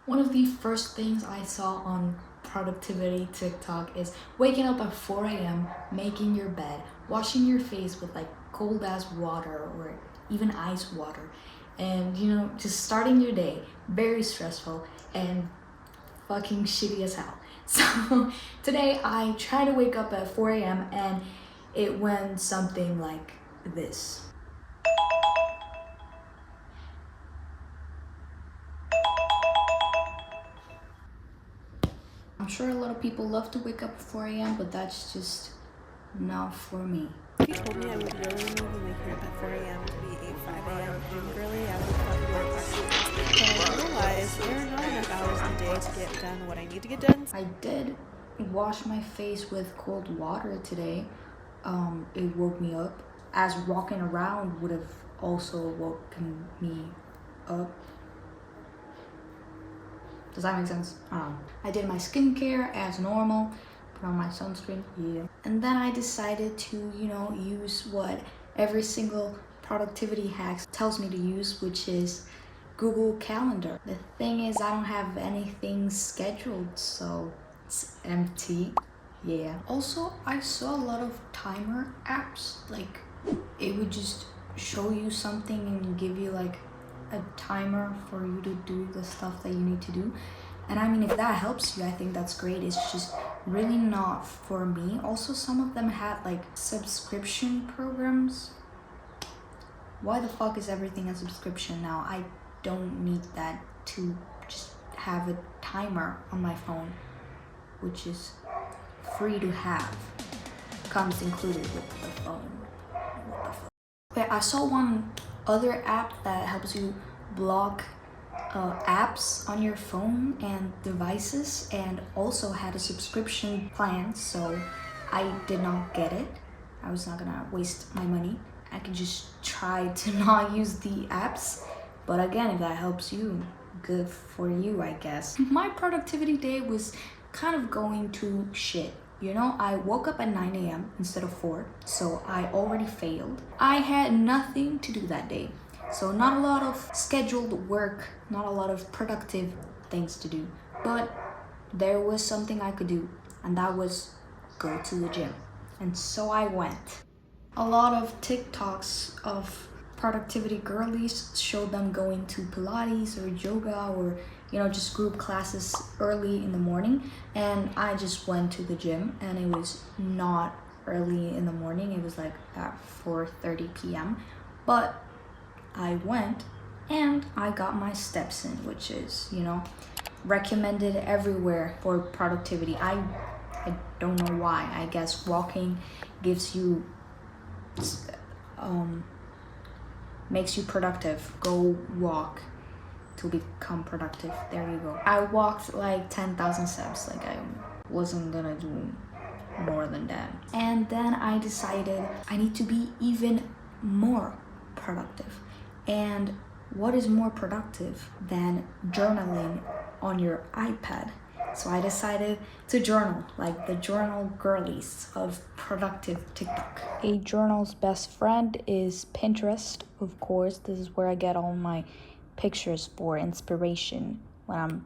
One of the first things I saw on productivity TikTok is waking up at 4 a.m., making your bed, washing your face with like cold ass water or even ice water, and just starting your day. Very stressful and fucking shitty as hell. So today I tried to wake up at 4 a.m. and it went something like this. I'm sure a lot of people love to wake up at 4 a.m., but that's just not for me. If you told me I would really only be waking up at 4 a.m. to be a 5 a.m. gym girly, I would have thought you were crazy. But I realized there are not enough hours in the day to get done what I need to get done. I did wash my face with cold water today. It woke me up, as walking around would have also woken me up. Does that make sense? I don't know. I did my skincare as normal, put on my sunscreen, yeah. And then I decided to, use what every single productivity hack tells me to use, which is Google Calendar. The thing is, I don't have anything scheduled, so it's empty. Yeah. Also, I saw a lot of timer apps. Like, it would just show you something and give you like a timer for you to do the stuff that you need to do. And I mean, if that helps you, I think that's great. It's just really not for me. Also, some of them had like subscription programs. Why the fuck is everything a subscription now? I don't need that to just have a timer on my phone, which is free to have. Comes included with the phone. What the fuck? Okay, I saw one other app that helps you block apps on your phone and devices, and also had a subscription plan, so I did not get it. I was not gonna waste my money. I could just try to not use the apps, but again, if that helps you, good for you, I guess. My productivity day was kind of going to shit. I woke up at 9 a.m. instead of 4, so I already failed. I had nothing to do that day, so not a lot of scheduled work, not a lot of productive things to do, but there was something I could do, and that was go to the gym. And so I went. A lot of TikToks of productivity girlies show them going to Pilates or yoga or just group classes early in the morning, and I just went to the gym, and it was not early in the morning. It was like at 4:30 p.m. but I went and I got my steps in, which is recommended everywhere for productivity. I don't know why. I guess walking gives you makes you productive. Go walk to become productive. There you go. I walked like 10,000 steps. Like, I wasn't gonna do more than that. And then I decided I need to be even more productive. And what is more productive than journaling on your iPad? So I decided to journal, like the journal girlies of productive TikTok. A journal's best friend is Pinterest, of course. This is where I get all my pictures for inspiration when I'm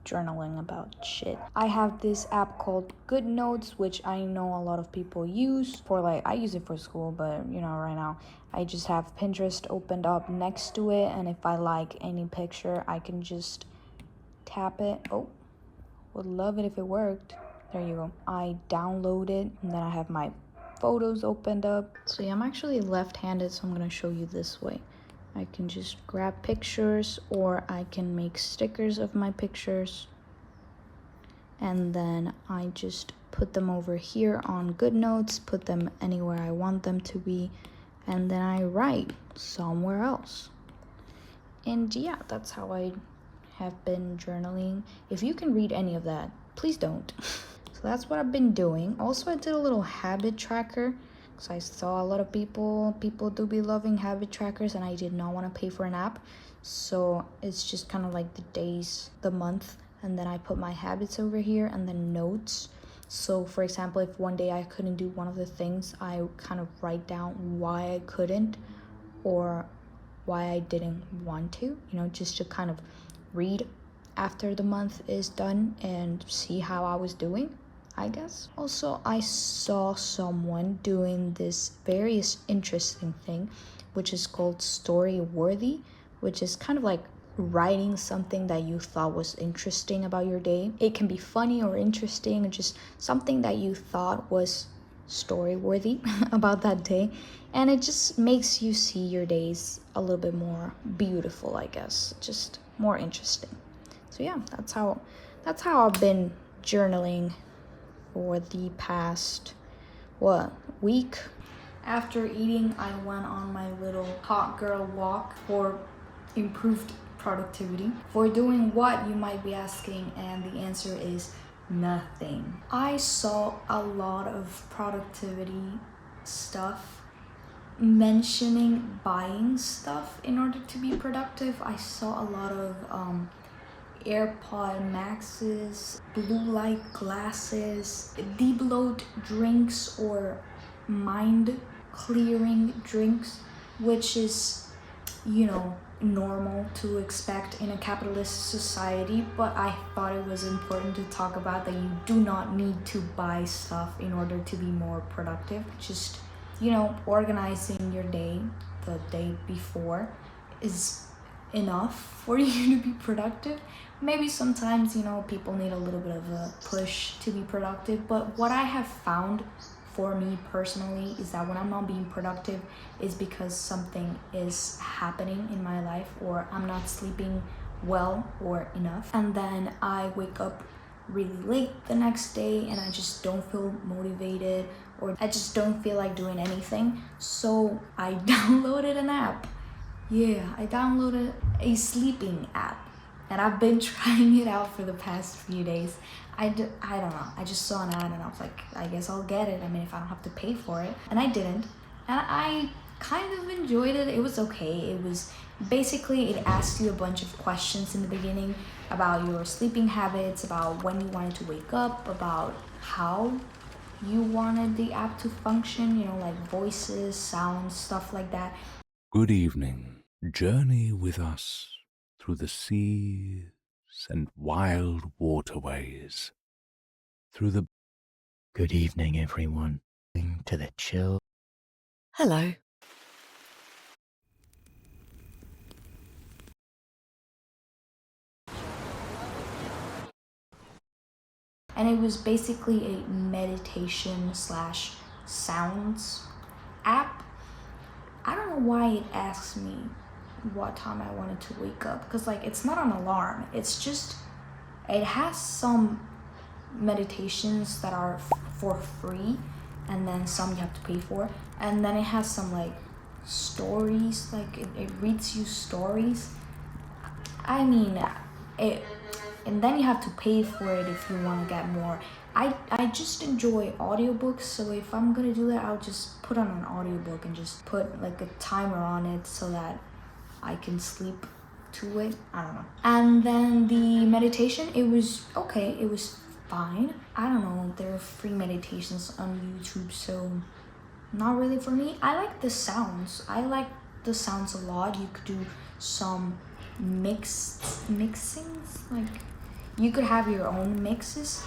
journaling about shit. I have this app called Good Notes, which I know a lot of people use for, like, I use it for school, but right now I just have Pinterest opened up next to it, and if I like any picture, I can just tap it. Oh, would love it if it worked. There you go. I download it, and then I have my photos opened up. So yeah, I'm actually left-handed, so I'm gonna show you this way. I can just grab pictures, or I can make stickers of my pictures, and then I just put them over here on Good Notes, put them anywhere I want them to be, and then I write somewhere else. And yeah, that's how I have been journaling. If you can read any of that, please don't. So that's what I've been doing. Also, I did a little habit tracker, because I saw a lot of people do be loving habit trackers, and I did not want to pay for an app. So it's just kind of like the days, the month, and then I put my habits over here, and then notes. So for example, if one day I couldn't do one of the things, I kind of write down why I couldn't, or why I didn't want to, just to kind of read after the month is done and see how I was doing, I guess. Also, I saw someone doing this very interesting thing, which is called story worthy, which is kind of like writing something that you thought was interesting about your day. It can be funny or interesting, or just something that you thought was story worthy about that day, and it just makes you see your days a little bit more beautiful, I guess, just more interesting. So yeah, that's how I've been journaling for the past week. After eating, I went on my little hot girl walk for improved productivity. For doing what, you might be asking, and the answer is nothing. I saw a lot of productivity stuff mentioning buying stuff in order to be productive. I saw a lot of AirPod Maxes, blue light glasses, debloat drinks or mind clearing drinks, which is, normal to expect in a capitalist society, but I thought it was important to talk about that you do not need to buy stuff in order to be more productive. Just, organizing your day the day before is enough for you to be productive. Maybe sometimes, people need a little bit of a push to be productive, but what I have found for me personally is that when I'm not being productive is because something is happening in my life, or I'm not sleeping well or enough, and then I wake up really late the next day and I just don't feel motivated, or I just don't feel like doing anything. So I downloaded an app. I downloaded a sleeping app, and I've been trying it out for the past few days. I don't know. I just saw an ad and I was like, I guess I'll get it. I mean, if I don't have to pay for it. And I didn't. And I kind of enjoyed it. It was okay. It was basically, it asked you a bunch of questions in the beginning about your sleeping habits, about when you wanted to wake up, about how you wanted the app to function, like voices, sounds, stuff like that. Good evening. Journey with us through the seas and wild waterways. Through the... Good evening, everyone. To the chill. Hello. And it was basically a meditation / sounds app. I don't know why it asks me what time I wanted to wake up, because it's not an alarm. It's just, it has some meditations that are for free, and then some you have to pay for, and then it has some stories, it reads you stories. I mean, and then you have to pay for it if you want to get more. I just enjoy audiobooks, so if I'm gonna do that, I'll just put on an audiobook and just put a timer on it so that I can sleep to it. I don't know. And then the meditation, it was okay. It was fine. I don't know. There are free meditations on YouTube, so not really for me. I like the sounds. I like the sounds a lot. You could do some mixings. You could have your own mixes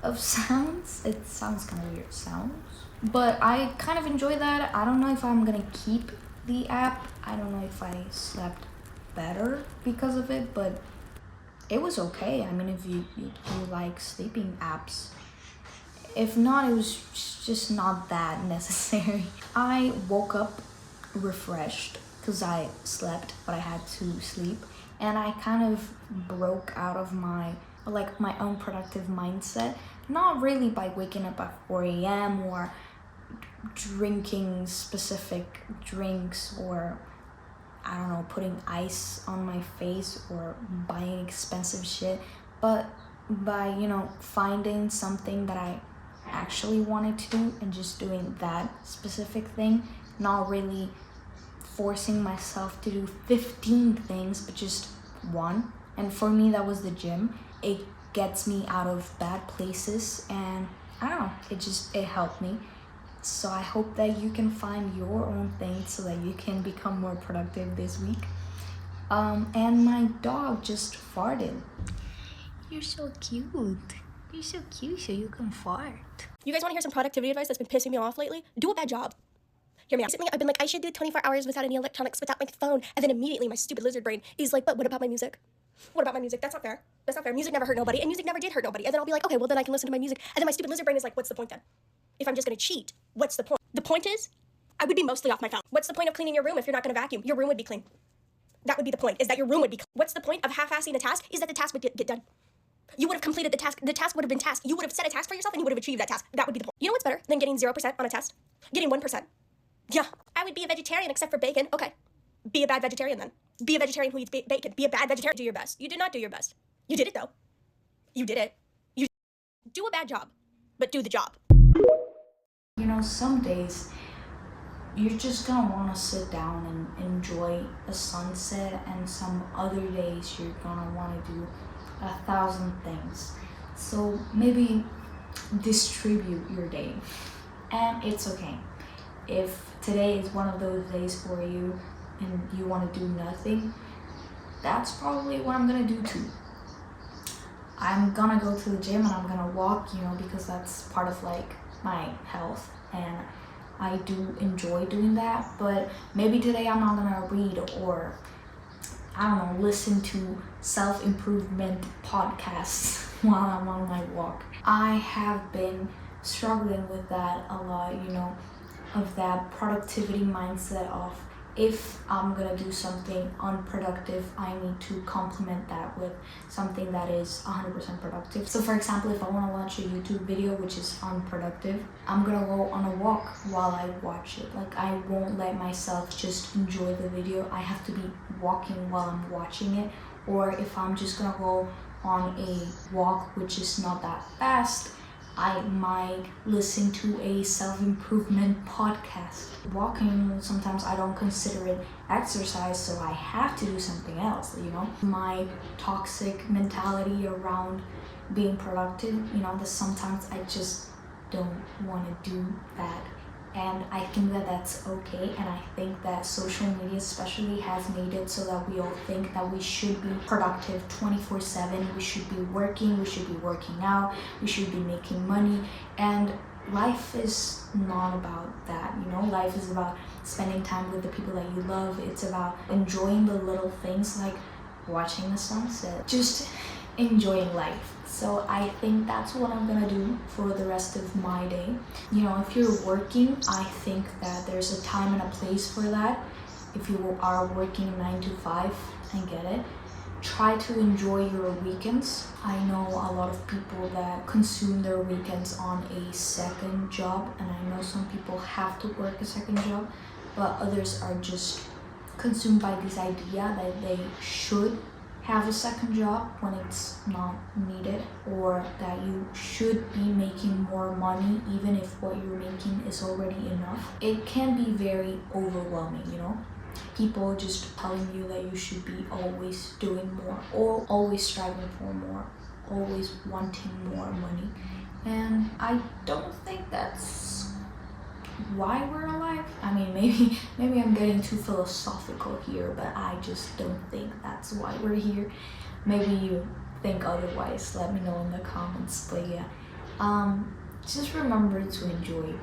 of sounds. It sounds kind of weird, sounds. But I kind of enjoy that. I don't know if I'm gonna keep the app. I don't know if I slept better because of it, but it was okay. I mean, if you like sleeping apps. If not, it was just not that necessary. I woke up refreshed because I slept, but I had to sleep. And I kind of broke out of my unproductive mindset. Not really by waking up at 4 a.m. or drinking specific drinks, or I don't know, putting ice on my face or buying expensive shit, but by, finding something that I actually wanted to do and just doing that specific thing, not really forcing myself to do 15 things, but just one. And for me, that was the gym. It gets me out of bad places, and I don't know, it helped me. So I hope that you can find your own thing so that you can become more productive this week. And my dog just farted. You're so cute. You're so cute, so you can fart. You guys want to hear some productivity advice that's been pissing me off lately? Do a bad job. Hear me out. Recently, I've been like, I should do 24 hours without any electronics, without my phone. And then immediately my stupid lizard brain is like, but what about my music? What about my music? That's not fair. That's not fair. Music never hurt nobody, and music never did hurt nobody. And then I'll be like, okay, well then I can listen to my music. And then my stupid lizard brain is like, what's the point then? If I'm just gonna cheat, what's the point? The point is, I would be mostly off my phone. What's the point of cleaning your room if you're not gonna vacuum? Your room would be clean. That would be the point, is that your room would be clean. What's the point of half-assing a task? Is that the task would get done. You would have completed the task. The task would have been tasked. You would have set a task for yourself and you would have achieved that task. That would be the point. You know what's better than getting 0% on a test? Getting 1%. Yeah, I would be a vegetarian except for bacon. Okay, be a bad vegetarian then. Be a vegetarian who eats bacon. Be a bad vegetarian. Do your best. You did not do your best. You did it though. You did it. You do a bad job, but do the job. You know, some days you're just gonna want to sit down and enjoy a sunset, and some other days you're gonna want to do 1,000 things. So maybe distribute your day, and it's okay if today is one of those days for you and you want to do nothing. That's probably what I'm gonna do too. I'm gonna go to the gym and I'm gonna walk, you know, because that's part of like my health, and I do enjoy doing that. But maybe today I'm not gonna read, or I don't know, listen to self-improvement podcasts while I'm on my walk. I have been struggling with that a lot, you know, of that productivity mindset of, if I'm gonna do something unproductive, I need to complement that with something that is 100% productive. So for example, if I wanna watch a YouTube video which is unproductive, I'm gonna go on a walk while I watch it. Like, I won't let myself just enjoy the video. I have to be walking while I'm watching it. Or if I'm just gonna go on a walk which is not that fast, I might listen to a self-improvement podcast. Walking, sometimes I don't consider it exercise, so I have to do something else, you know? My toxic mentality around being productive, you know, that sometimes I just don't want to do that. And I think that that's okay, and I think that social media especially has made it so that we all think that we should be productive 24/7, we should be working out, we should be making money, and life is not about that, you know? Life is about spending time with the people that you love. It's about enjoying the little things, like watching the sunset, just enjoying life. So I think that's what I'm gonna do for the rest of my day. You know, if you're working, I think that there's a time and a place for that. If you are working 9 to 5, I get it. Try to enjoy your weekends. I know a lot of people that consume their weekends on a second job, and I know some people have to work a second job, but others are just consumed by this idea that they should have a second job when it's not needed, or that you should be making more money even if what you're making is already enough. It can be very overwhelming, you know? People just telling you that you should be always doing more, or always striving for more, always wanting more money. And I don't think that's why we're alive. I mean, maybe I'm getting too philosophical here, but I just don't think that's why we're here. Maybe you think otherwise, let me know in the comments. But yeah, just remember to enjoy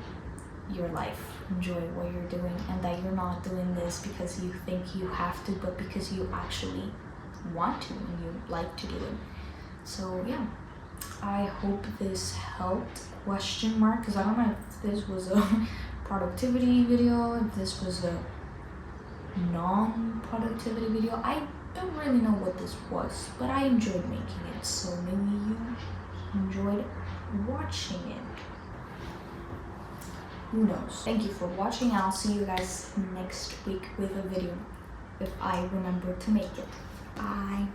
your life, enjoy what you're doing, and that you're not doing this because you think you have to, but because you actually want to and you like to do it. So yeah, I hope this helped, because I don't know if this was a productivity video, if this was a non-productivity video. I don't really know what this was, but I enjoyed making it, so maybe you enjoyed watching it. Who knows? Thank you for watching. I'll see you guys next week with a video, if I remember to make it. Bye.